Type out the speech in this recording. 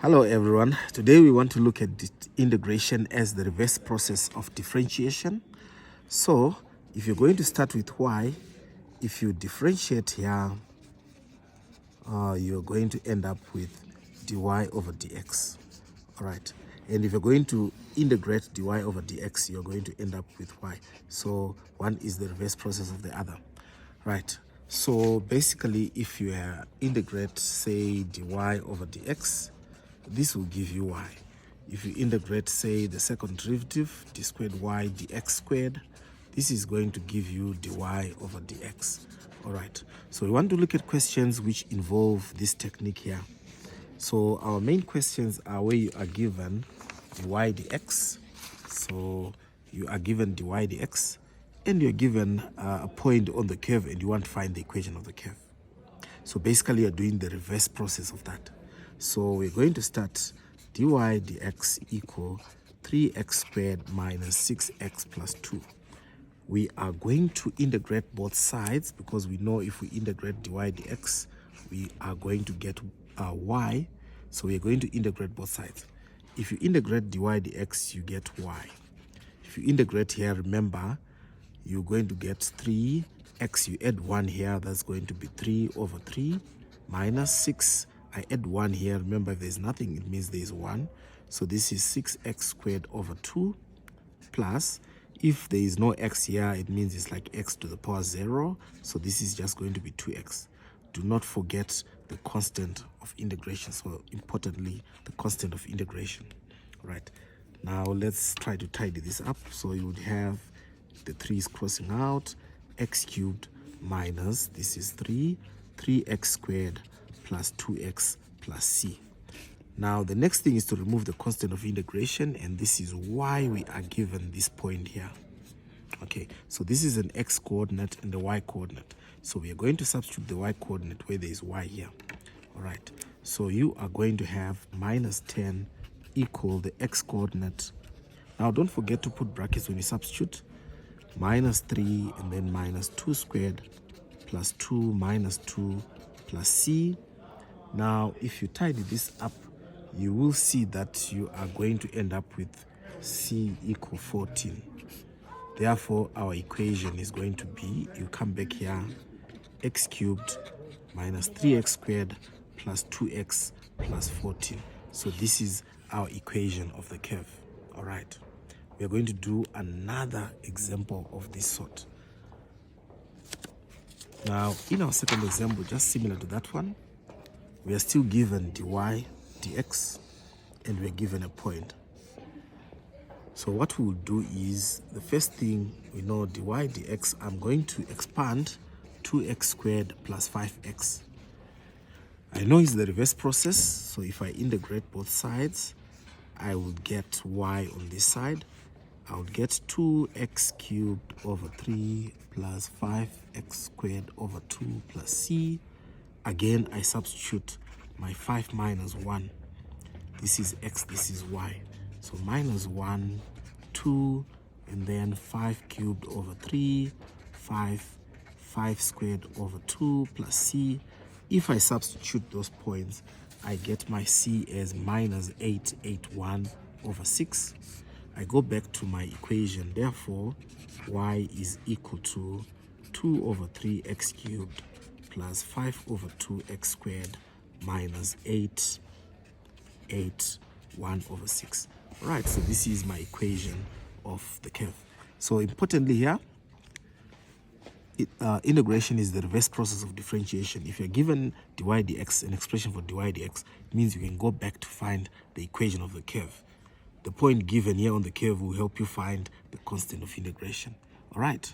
Hello everyone, today we want to look at integration as the reverse process of differentiation. So if you're going to start with y, if you differentiate here, you're going to end up with dy over dx. All right, and if you're going to integrate dy over dx, you're going to end up with y. So one is the reverse process of the other. Right, so basically if you integrate, say, dy over dx, this will give you y. If you integrate, say, the second derivative, d squared y dx squared, this is going to give you dy over dx. All right, so we want to look at questions which involve this technique here. So our main questions are where you are given dy dx. So you are given dy dx, and you're given a point on the curve, and you want to find the equation of the curve. So basically you're doing the reverse process of that. So we're going to start dy dx equal 3x squared minus 6x plus 2. We are going to integrate both sides because we know if we integrate dy dx, we are going to get y. So we're going to integrate both sides. If you integrate dy dx, you get y. If you integrate here, remember, you're going to get 3x, you add 1 here, that's going to be 3 over 3 minus 6. I add 1 here, remember if there's nothing, it means there's 1. So this is 6x squared over 2 plus, if there is no x here, it means it's like x to the power 0. So this is just going to be 2x. Do not forget the constant of integration. So importantly, the constant of integration. Right, now let's try to tidy this up. So you would have the 3's crossing out, x cubed minus, this is 3x squared plus 2x plus c. Now the next thing is to remove the constant of integration, and this is why we are given this point here. Okay, so this is an x coordinate and the y coordinate. So we are going to substitute the y coordinate where there is y here. All right, so you are going to have minus 10 equal the x coordinate. Now don't forget to put brackets when you substitute. Minus 3 and then minus 2 squared plus 2 minus 2 plus c. Now if you tidy this up, you will see that you are going to end up with c equal 14. Therefore our equation is going to be, you come back here, x cubed minus 3x squared plus 2x plus 14. So this is our equation of the curve. All right, we are going to do another example of this sort. Now in our second example, just similar to that one, we are still given dy dx and we're given a point. So what we'll do is, the first thing, we know dy dx, I'm going to expand 2x squared plus 5x. I know it's the reverse process, so if I integrate both sides, I will get y on this side. I will get 2x cubed over 3 plus 5x squared over 2 plus c. Again, I substitute my 5 minus 1. This is x, this is y. So minus 1, 2, and then 5 cubed over 3, 5 squared over 2 plus c. If I substitute those points, I get my c as minus 881 over 6. I go back to my equation, therefore y is equal to 2 over 3x cubed plus 5 over 2x squared minus 881 over 6. All right, so this is my equation of the curve. So importantly here, integration is the reverse process of differentiation. If you're given dy dx, an expression for dy dx, it means you can go back to find the equation of the curve. The point given here on the curve will help you find the constant of integration. All right.